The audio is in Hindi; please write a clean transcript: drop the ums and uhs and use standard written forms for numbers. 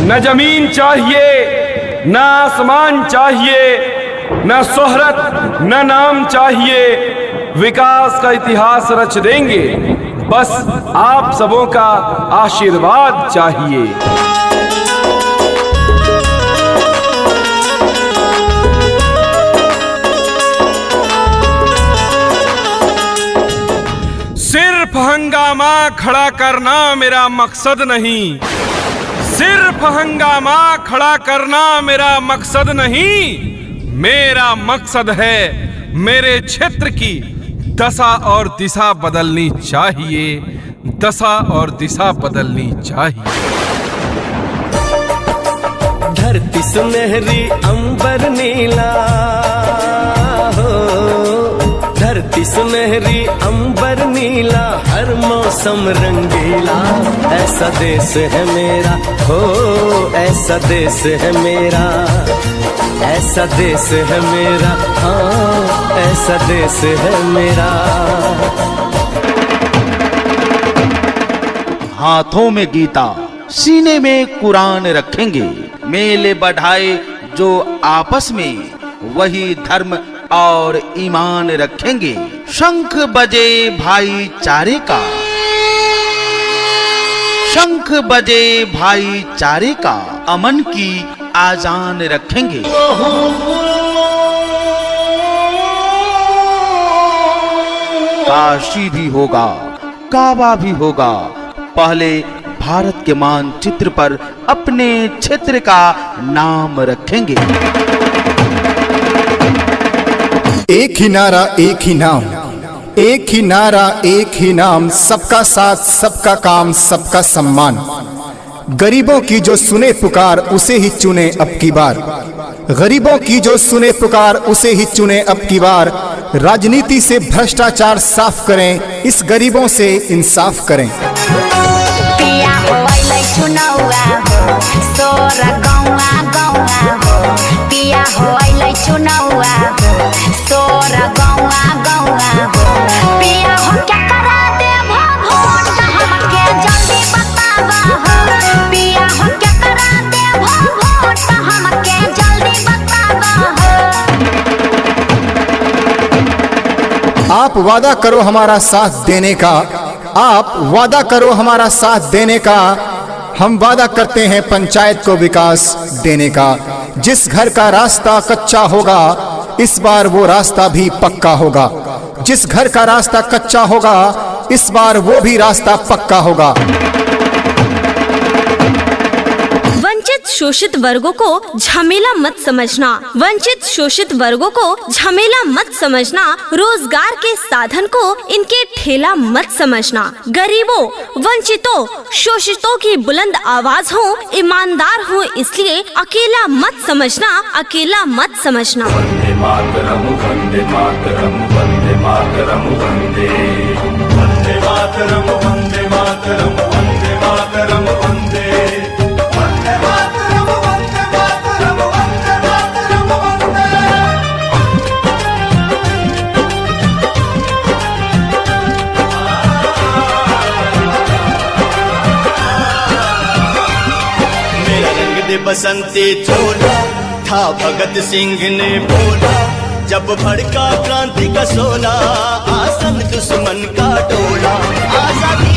न जमीन चाहिए, न आसमान चाहिए, न शोहरत न नाम चाहिए। विकास का इतिहास रच देंगे, बस आप सबों का आशीर्वाद चाहिए। सिर्फ हंगामा खड़ा करना मेरा मकसद नहीं, सिर्फ हंगामा खड़ा करना मेरा मकसद नहीं। मेरा मकसद है मेरे क्षेत्र की दशा और दिशा बदलनी चाहिए, दशा और दिशा बदलनी चाहिए। धरती सुनहरी अंबर नीला हो, धरती सुनहरी अंबर नीला, हर मौसम रंगीला। ऐसा देश है मेरा हो, ऐसा देश है मेरा, ऐसा देश है मेरा, हाँ ऐसा देश है मेरा। हाथों में गीता, सीने में कुरान रखेंगे। मेले बढ़ाए जो आपस में, वही धर्म और ईमान रखेंगे। शंख बजे भाईचारे का, शंख बजे भाईचारे का, अमन की आजान रखेंगे। काशी भी होगा, काबा भी होगा, पहले भारत के मानचित्र पर अपने क्षेत्र का नाम रखेंगे। एक ही नारा एक ही नाम, एक ही नारा एक ही नाम, सबका साथ सबका काम सबका सम्मान। गरीबों की जो सुने पुकार उसे ही चुने अब की बार, गरीबों की जो सुने पुकार उसे ही चुने अब की बार। राजनीति से भ्रष्टाचार साफ करें, इस गरीबों से इंसाफ करें। पिया होइलै चुनौआ हो, सोरा गौआ गौआ हो। पिया होइलै चुनौआ हो, सोरा गौआ गौआ हो। पिया हो क्या करा दे भोट, हमके जल्दी बतावा हो। पिया हो क्या करा दे भोट, हमके जल्दी बतावा हो। आप वादा करो हमारा साथ देने का, आप वादा करो हमारा साथ देने का। हम वादा करते हैं पंचायत को विकास देने का। जिस घर का रास्ता कच्चा होगा, इस बार वो रास्ता भी पक्का होगा। जिस घर का रास्ता कच्चा होगा, इस बार वो भी रास्ता पक्का होगा। वंचित शोषित वर्गों को झमेला मत समझना, वंचित शोषित वर्गों को झमेला मत समझना। रोजगार के साधन को इनके ठेला मत समझना। गरीबों, वंचितों, शोषितों की बुलंद आवाज हो, ईमानदार हो, इसलिए अकेला मत समझना, अकेला मत समझना। वंदे मातरम वंदे मातरम वंदे मातरम वंदे, वंदे मातरम वंदे मातरम वंदे मातरम वंदे। बसंती चोला था भगत सिंह ने बोला, जब भड़का क्रांति का शोला, आसन दुश्मन का टोला। आजादी